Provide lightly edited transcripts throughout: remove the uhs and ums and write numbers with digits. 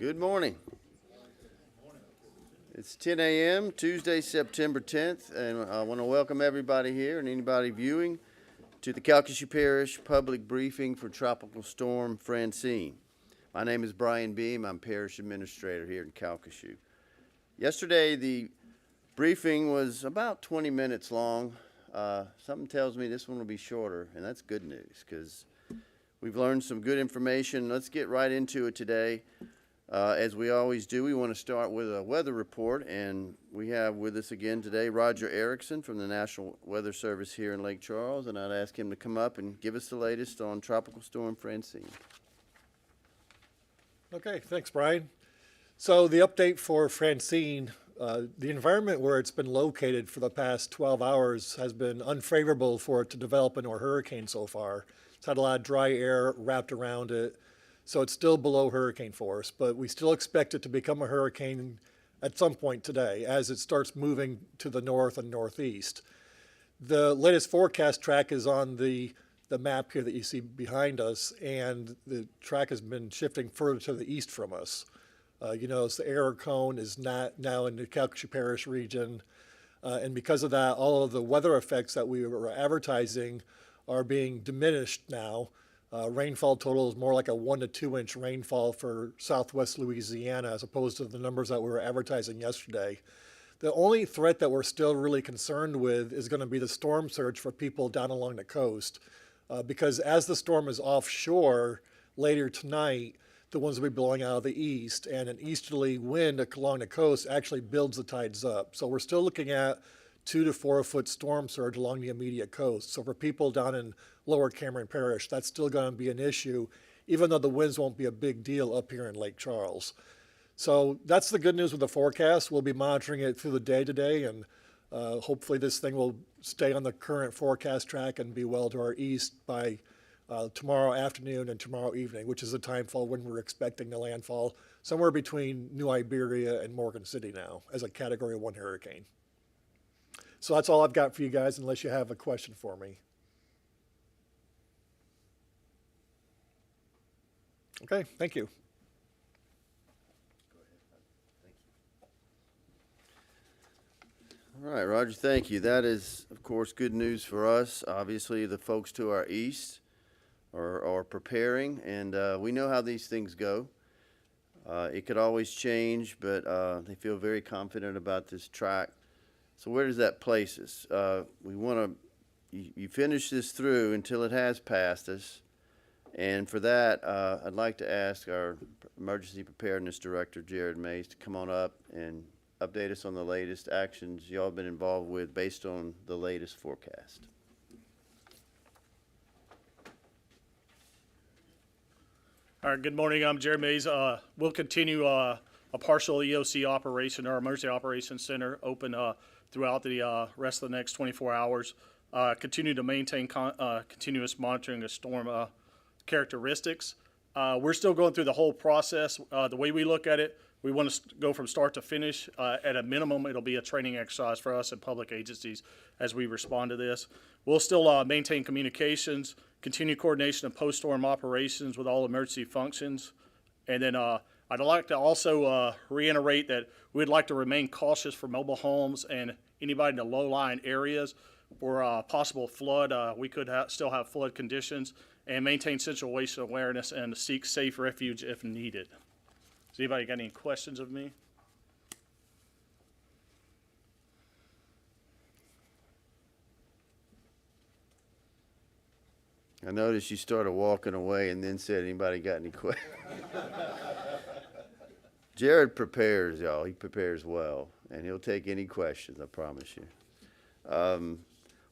Good morning. It's 10 a.m. Tuesday, September 10th, and I want to welcome everybody here and anybody viewing to the Calcasieu Parish public briefing for Tropical Storm Francine. My name is Brian Beam. I'm Parish Administrator here in Calcasieu. Yesterday, the briefing was about 20 minutes long. Something tells me this one will be shorter, and that's good news because we've learned some good information. Let's get right into it today. As we always do, we want to start with a weather report, and we have with us again today Roger Erickson from the National Weather Service here in Lake Charles, and I'd ask him to come up and give us the latest on Tropical Storm Francine. Okay, thanks, Brian. So the update for Francine, the environment where it's been located for the past 12 hours has been unfavorable for it to develop into a hurricane so far. It's had a lot of dry air wrapped around it. So it's still below hurricane force, but we still expect it to become a hurricane at some point today as it starts moving to the north and northeast. The latest forecast track is on the map here that you see behind us, and the track has been shifting further to the east from us. You notice the error cone is not now in the Calcasieu Parish region, and because of that, all of the weather effects that we were advertising are being diminished now. Rainfall total is more like a 1 to 2 inch rainfall for southwest Louisiana as opposed to the numbers that we were advertising yesterday. The only threat that we're still really concerned with is going to be the storm surge for people down along the coast. Because as the storm is offshore later tonight, the winds will be blowing out of the east, and an easterly wind along the coast actually builds the tides up. So we're still looking at 2 to 4 foot storm surge along the immediate coast. So for people down in Lower Cameron Parish, that's still going to be an issue, even though the winds won't be a big deal up here in Lake Charles. So that's the good news with the forecast. We'll be monitoring it through the day today, and hopefully this thing will stay on the current forecast track and be well to our east by tomorrow afternoon and tomorrow evening, which is the timefall when we're expecting the landfall, somewhere between New Iberia and Morgan City now as a Category 1 hurricane. So that's all I've got for you guys, unless you have a question for me. Okay, thank you. All right, Roger, thank you. That is, of course, good news for us. Obviously, the folks to our east are preparing, and we know how these things go. It could always change, but they feel very confident about this track. So where does that place us? We want to, you finish this through until it has passed us. And for that, I'd like to ask our Emergency Preparedness Director, Jared Mays, to come on up and update us on the latest actions y'all have been involved with based on the latest forecast. All right, good morning. I'm Jared Mays. We'll continue a partial EOC operation, our Emergency Operations Center, open throughout the rest of the next 24 hours. Continue to maintain continuous monitoring of storm characteristics. We're still going through the whole process. The way we look at it, we want to go from start to finish. At a minimum, it'll be a training exercise for us and public agencies as we respond to this. We'll still maintain communications, continue coordination of post-storm operations with all emergency functions. And then I'd like to also reiterate that we'd like to remain cautious for mobile homes and anybody in the low-lying areas for possible flood. We could still have flood conditions, and maintain situational awareness and seek safe refuge if needed. Does anybody got any questions of me? I noticed you started walking away and then said, anybody got any questions? Jared prepares, y'all. He prepares well, and he'll take any questions, I promise you.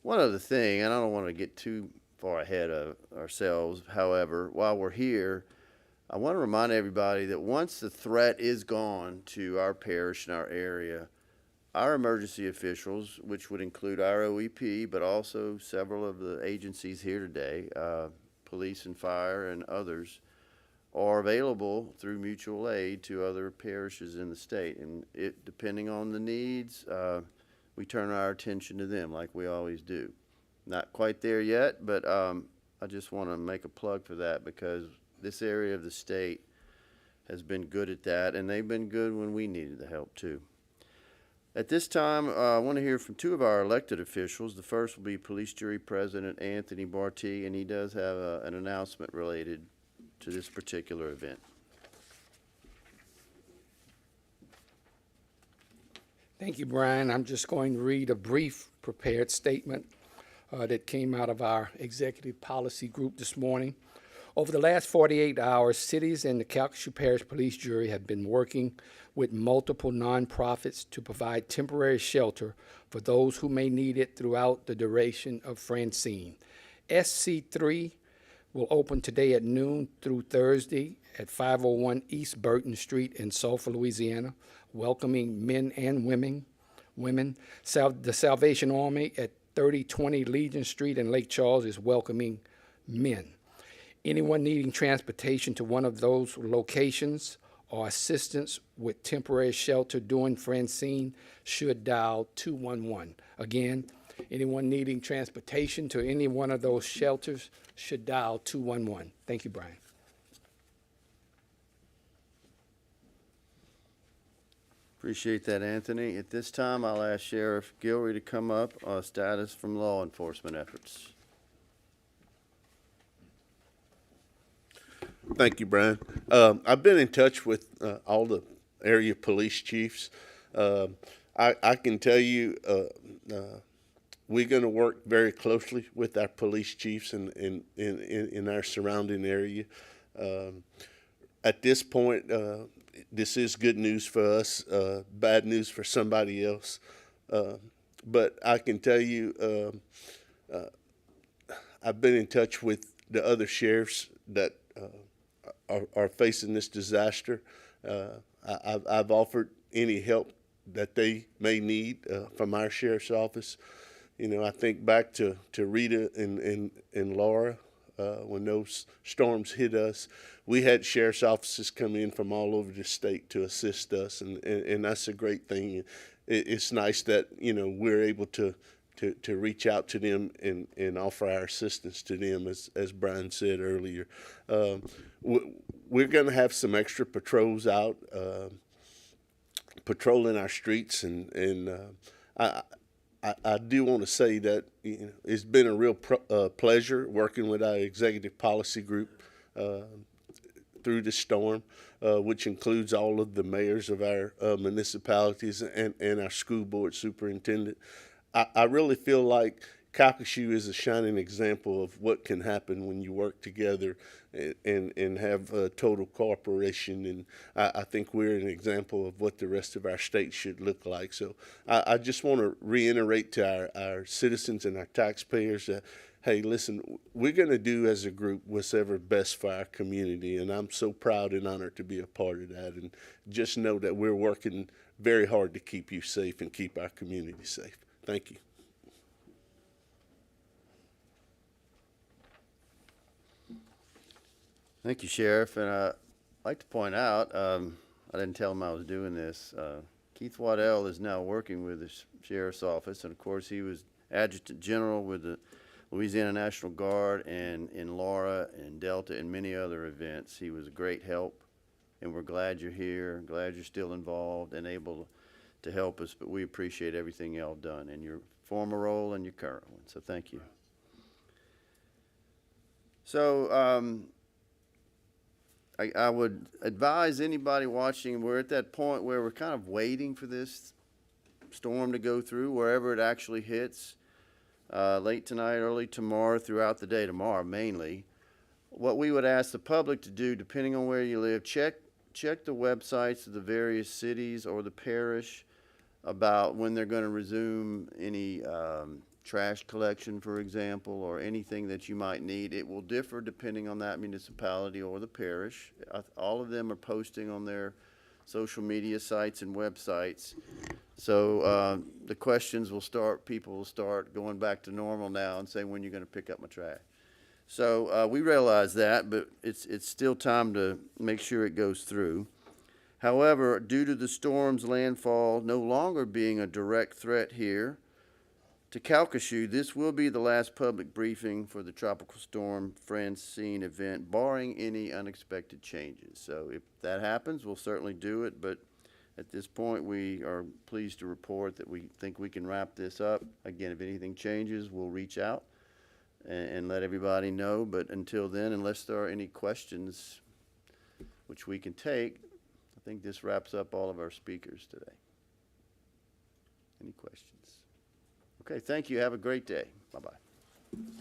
One other thing, and I don't want to get too far ahead of ourselves, however, while we're here, I want to remind everybody that once the threat is gone to our parish and our area, our emergency officials, which would include our OEP, but also several of the agencies here today, police and fire and others, are available through mutual aid to other parishes in the state. And it, depending on the needs, we turn our attention to them like we always do. Not quite there yet, but I just want to make a plug for that because this area of the state has been good at that, and they've been good when we needed the help too. At this time, I want to hear from two of our elected officials. The first will be Police Jury President Anthony Bartee, and he does have an announcement related to this particular event. Thank you, Brian. I'm just going to read a brief prepared statement that came out of our executive policy group this morning. Over the last 48 hours, cities and the Calcasieu Parish Police Jury have been working with multiple nonprofits to provide temporary shelter for those who may need it throughout the duration of Francine. SC3 will open today at noon through Thursday at 501 East Burton Street in Sulphur, Louisiana, welcoming men and women. The Salvation Army at 3020 Legion Street in Lake Charles is welcoming men. Anyone needing transportation to one of those locations or assistance with temporary shelter during Francine should dial 211. Again, anyone needing transportation to any one of those shelters should dial 211. Thank you, Brian. Appreciate that, Anthony. At this time, I'll ask Sheriff Gilroy to come up on status from law enforcement efforts. Thank you, Brian. I've been in touch with all the area police chiefs. I can tell you we're going to work very closely with our police chiefs in our surrounding area. At this point, this is good news for us, bad news for somebody else. But I can tell you I've been in touch with the other sheriffs that are facing this disaster. I've offered any help that they may need from our sheriff's office. You know, I think back to Rita and Laura when those storms hit us. We had sheriff's offices come in from all over the state to assist us, and that's a great thing. It's nice that, you know, we're able to reach out to them and offer our assistance to them, as Brian said earlier. We're going to have some extra patrols out, patrolling our streets, and I do want to say that, you know, it's been a real pleasure working with our executive policy group through the storm, which includes all of the mayors of our municipalities and our school board superintendent. I really feel like Calcasieu is a shining example of what can happen when you work together and have total cooperation. And I think we're an example of what the rest of our state should look like. So I just want to reiterate to our citizens and our taxpayers that, hey, listen, we're going to do as a group what's ever best for our community. And I'm so proud and honored to be a part of that. And just know that we're working very hard to keep you safe and keep our community safe. Thank you. Thank you, Sheriff. And I'd like to point out, I didn't tell him I was doing this. Keith Waddell is now working with the Sheriff's Office, and of course he was Adjutant General with the Louisiana National Guard and in Laura and Delta and many other events. He was a great help, and we're glad you're here, glad you're still involved and able to help us, but we appreciate everything y'all done in your former role and your current one, so thank you. So I would advise anybody watching, we're at that point where we're kind of waiting for this storm to go through, wherever it actually hits, late tonight, early tomorrow, throughout the day tomorrow mainly. What we would ask the public to do, depending on where you live, check the websites of the various cities or the parish about when they're going to resume any trash collection, for example, or anything that you might need. It will differ depending on that municipality or the parish. All of them are posting on their social media sites and websites. So the questions will start, people will start going back to normal now and saying, when you're going to pick up my trash. So we realize that, but it's still time to make sure it goes through. However, due to the storm's landfall no longer being a direct threat here, to Calcasieu. This will be the last public briefing for the Tropical Storm Francine event, barring any unexpected changes. So if that happens, we'll certainly do it, but at this point, we are pleased to report that we think we can wrap this up. Again, if anything changes, we'll reach out and let everybody know, but until then, unless there are any questions, which we can take, I think this wraps up all of our speakers today. Any questions? Okay, thank you. Have a great day. Bye-bye.